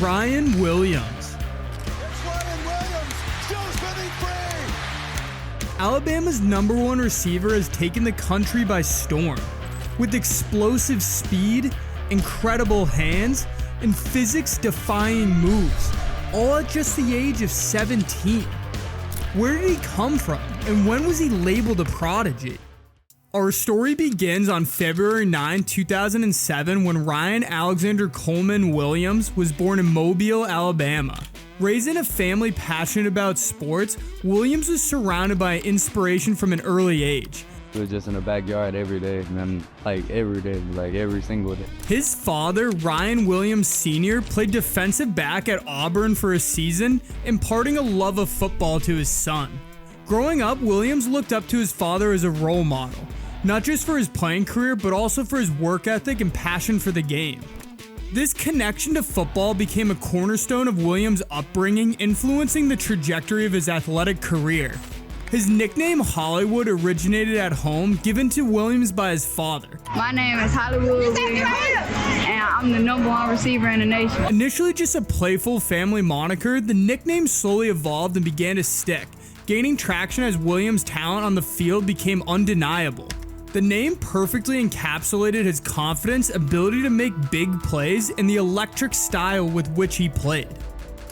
Ryan Williams. It's Ryan Williams, still spinning free. Alabama's #1 receiver has taken the country by storm. With explosive speed, incredible hands, and physics-defying moves, all at just the age of 17. Where did he come from, and when was he labeled a prodigy? Our story begins on February 9, 2007, when Ryan Alexander Coleman Williams was born in Mobile, Alabama. Raised in a family passionate about sports, Williams was surrounded by inspiration from an early age. It was just in the backyard every day, man, every single day. His father, Ryan Williams Sr., played defensive back at Auburn for a season, imparting a love of football to his son. Growing up, Williams looked up to his father as a role model, not just for his playing career, but also for his work ethic and passion for the game. This connection to football became a cornerstone of Williams' upbringing, influencing the trajectory of his athletic career. His nickname Hollywood originated at home, given to Williams by his father. My name is Hollywood Williams, and I'm the #1 receiver in the nation. Initially just a playful family moniker, the nickname slowly evolved and began to stick, gaining traction as Williams' talent on the field became undeniable. The name perfectly encapsulated his confidence, ability to make big plays, and the electric style with which he played.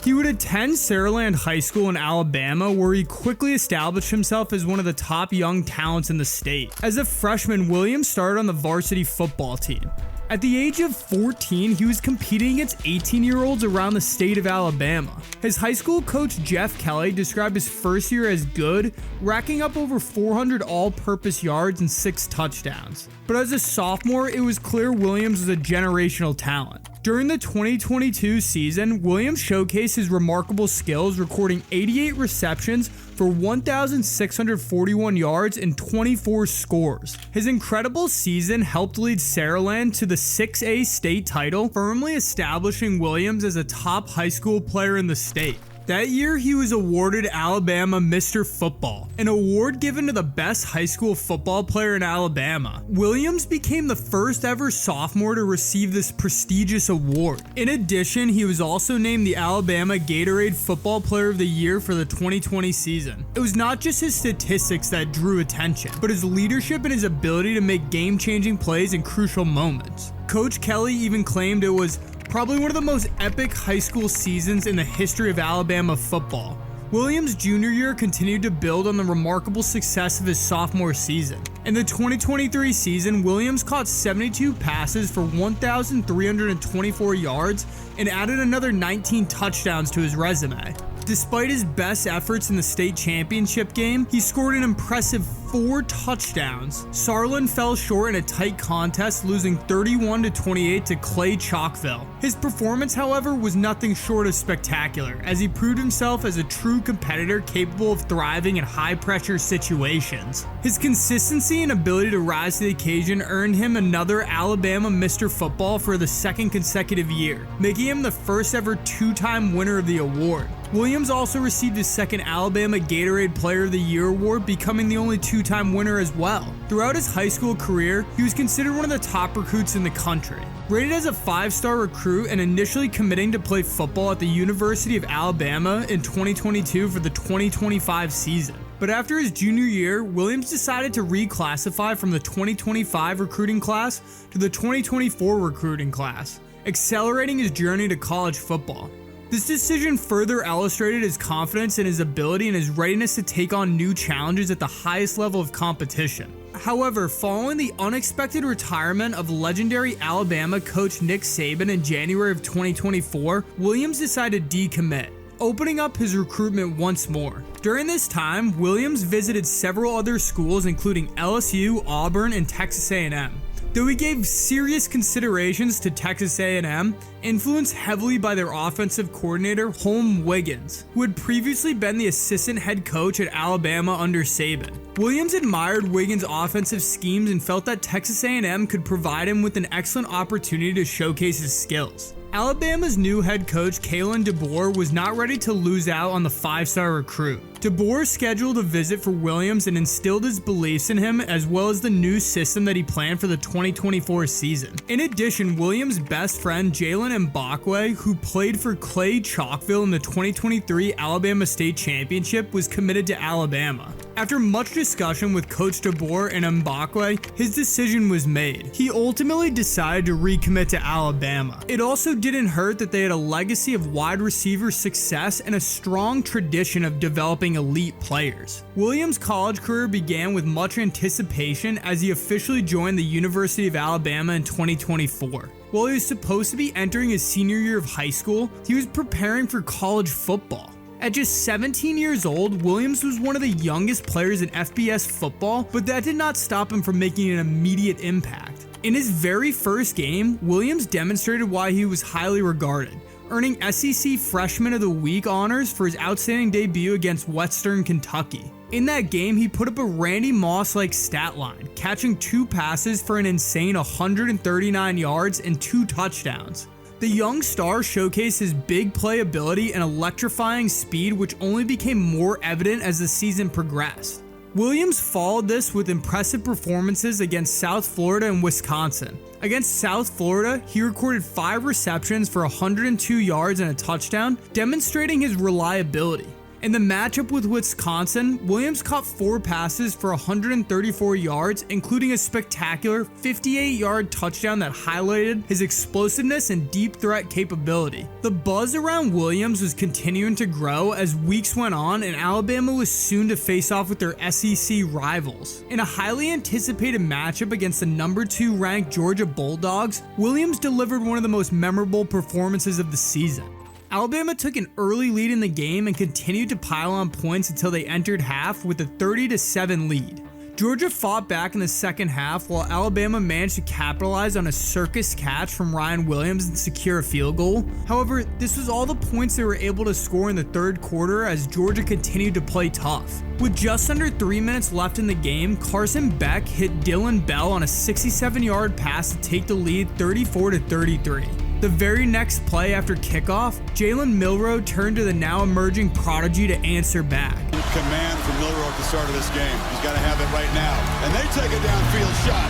He would attend Saraland High School in Alabama, where he quickly established himself as one of the top young talents in the state. As a freshman, Williams started on the varsity football team. At the age of 14, he was competing against 18-year-olds around the state of Alabama. His high school coach, Jeff Kelly, described his first year as good, racking up over 400 all-purpose yards and 6 touchdowns. But as a sophomore, it was clear Williams was a generational talent. During the 2022 season, Williams showcased his remarkable skills, recording 88 receptions for 1,641 yards and 24 scores. His incredible season helped lead Saraland to the 6A state title, firmly establishing Williams as a top high school player in the state. That year, he was awarded Alabama Mr. Football, an award given to the best high school football player in Alabama. Williams became the first ever sophomore to receive this prestigious award. In addition, he was also named the Alabama Gatorade Football Player of the Year for the 2020 season. It was not just his statistics that drew attention, but his leadership and his ability to make game-changing plays in crucial moments. Coach Kelly even claimed it was probably one of the most epic high school seasons in the history of Alabama football. Williams' junior year continued to build on the remarkable success of his sophomore season. In the 2023 season, Williams caught 72 passes for 1,324 yards and added another 19 touchdowns to his resume. Despite his best efforts in the state championship game, he scored an impressive 4 touchdowns. Saraland fell short in a tight contest, losing 31-28 to Clay Chalkville. His performance, however, was nothing short of spectacular, as he proved himself as a true competitor capable of thriving in high-pressure situations. His consistency and ability to rise to the occasion earned him another Alabama Mr. Football for the second consecutive year, making him the first ever 2-time winner of the award. Williams also received his second Alabama Gatorade Player of the Year award, becoming the only 2-time winner as well. Throughout his high school career, he was considered one of the top recruits in the country. Rated as a 5-star recruit and initially committing to play football at the University of Alabama in 2022 for the 2025 season. But after his junior year, Williams decided to reclassify from the 2025 recruiting class to the 2024 recruiting class, accelerating his journey to college football. This decision further illustrated his confidence in his ability and his readiness to take on new challenges at the highest level of competition. However, following the unexpected retirement of legendary Alabama coach Nick Saban in January of 2024, Williams decided to decommit, opening up his recruitment once more. During this time, Williams visited several other schools including LSU, Auburn, and Texas A&M. Though he gave serious considerations to Texas A&M, influenced heavily by their offensive coordinator Holm Wiggins, who had previously been the assistant head coach at Alabama under Saban. Williams admired Wiggins' offensive schemes and felt that Texas A&M could provide him with an excellent opportunity to showcase his skills. Alabama's new head coach, Kalen DeBoer, was not ready to lose out on the 5-star recruit. DeBoer scheduled a visit for Williams and instilled his beliefs in him, as well as the new system that he planned for the 2024 season. In addition, Williams' best friend, Jalen Mbakwe, who played for Clay Chalkville in the 2023 Alabama State Championship, was committed to Alabama. After much discussion with Coach DeBoer and Mbakwe, his decision was made. He ultimately decided to recommit to Alabama. It also didn't hurt that they had a legacy of wide receiver success and a strong tradition of developing elite players. Williams' college career began with much anticipation as he officially joined the University of Alabama in 2024. While he was supposed to be entering his senior year of high school, he was preparing for college football. At just 17 years old, Williams was one of the youngest players in FBS football, but that did not stop him from making an immediate impact. In his very first game, Williams demonstrated why he was highly regarded, earning SEC Freshman of the Week honors for his outstanding debut against Western Kentucky. In that game, he put up a Randy Moss-like stat line, catching 2 passes for an insane 139 yards and 2 touchdowns. The young star showcased his big playability and electrifying speed, which only became more evident as the season progressed. Williams followed this with impressive performances against South Florida and Wisconsin. Against South Florida, he recorded 5 receptions for 102 yards and a touchdown, demonstrating his reliability. In the matchup with Wisconsin, Williams caught 4 passes for 134 yards, including a spectacular 58-yard touchdown that highlighted his explosiveness and deep threat capability. The buzz around Williams was continuing to grow as weeks went on, and Alabama was soon to face off with their SEC rivals. In a highly anticipated matchup against the number 2 ranked Georgia Bulldogs, Williams delivered one of the most memorable performances of the season. Alabama took an early lead in the game and continued to pile on points until they entered half with a 30-7 lead. Georgia fought back in the second half while Alabama managed to capitalize on a circus catch from Ryan Williams and secure a field goal. However, this was all the points they were able to score in the third quarter as Georgia continued to play tough. With just under 3 minutes left in the game, Carson Beck hit Dylan Bell on a 67-yard pass to take the lead 34-33. The very next play after kickoff, Jalen Milroe turned to the now emerging Prodigy to answer back. Command from Milroe at the start of this game. He's got to have it right now. And they take a downfield shot.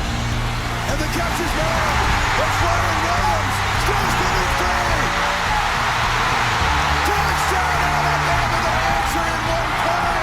And the catch is made. It's Ryan Williams. Still getting free. Touchdown Alabama, the answer in one play.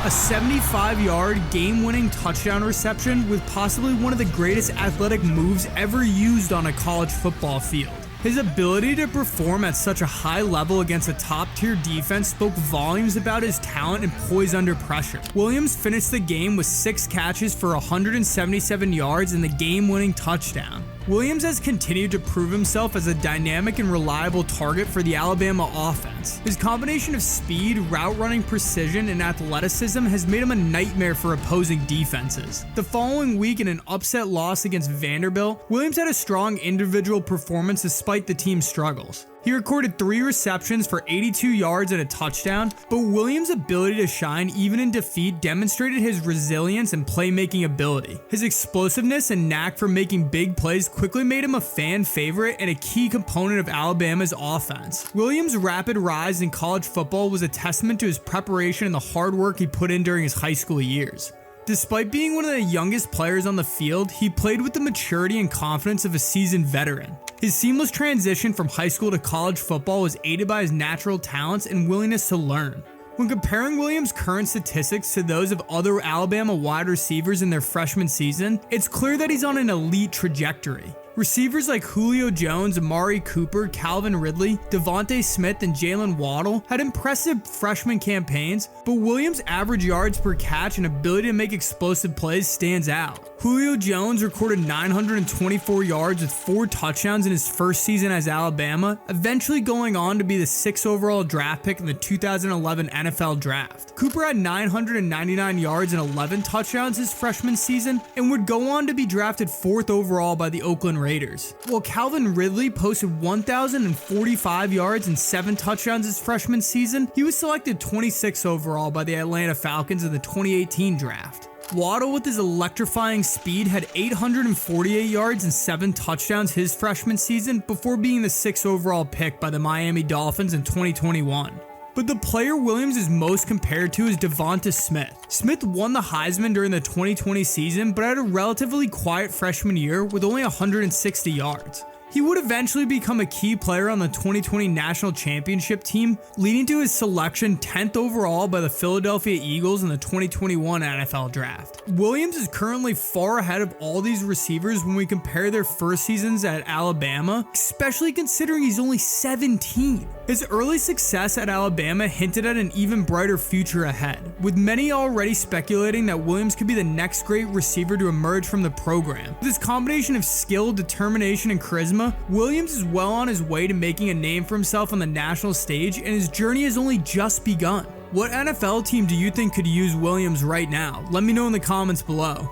A 75-yard game-winning touchdown reception with possibly one of the greatest athletic moves ever used on a college football field. His ability to perform at such a high level against a top-tier defense spoke volumes about his talent and poise under pressure. Williams finished the game with 6 catches for 177 yards and the game-winning touchdown. Williams has continued to prove himself as a dynamic and reliable target for the Alabama offense. His combination of speed, route running precision, and athleticism has made him a nightmare for opposing defenses. The following week, in an upset loss against Vanderbilt, Williams had a strong individual performance despite the team's struggles. He recorded 3 receptions for 82 yards and a touchdown, but Williams' ability to shine even in defeat demonstrated his resilience and playmaking ability. His explosiveness and knack for making big plays quickly made him a fan favorite and a key component of Alabama's offense. Williams' rapid rise in college football was a testament to his preparation and the hard work he put in during his high school years. Despite being one of the youngest players on the field, he played with the maturity and confidence of a seasoned veteran. His seamless transition from high school to college football was aided by his natural talents and willingness to learn. When comparing Williams' current statistics to those of other Alabama wide receivers in their freshman season, it's clear that he's on an elite trajectory. Receivers like Julio Jones, Amari Cooper, Calvin Ridley, Devontae Smith, and Jalen Waddle had impressive freshman campaigns, but Williams' average yards per catch and ability to make explosive plays stands out. Julio Jones recorded 924 yards with 4 touchdowns in his first season as Alabama, eventually going on to be the 6th overall draft pick in the 2011 NFL Draft. Cooper had 999 yards and 11 touchdowns his freshman season and would go on to be drafted 4th overall by the Oakland Raiders. While Calvin Ridley posted 1,045 yards and 7 touchdowns his freshman season, he was selected 26th overall by the Atlanta Falcons in the 2018 draft. Waddle, with his electrifying speed, had 848 yards and 7 touchdowns his freshman season before being the 6th overall pick by the Miami Dolphins in 2021. But the player Williams is most compared to is Devonta Smith. Smith won the Heisman during the 2020 season, but had a relatively quiet freshman year with only 160 yards. He would eventually become a key player on the 2020 National Championship team, leading to his selection 10th overall by the Philadelphia Eagles in the 2021 NFL Draft. Williams is currently far ahead of all these receivers when we compare their first seasons at Alabama, especially considering he's only 17. His early success at Alabama hinted at an even brighter future ahead, with many already speculating that Williams could be the next great receiver to emerge from the program. With his combination of skill, determination, and charisma, Williams is well on his way to making a name for himself on the national stage, and his journey has only just begun. What NFL team do you think could use Williams right now? Let me know in the comments below.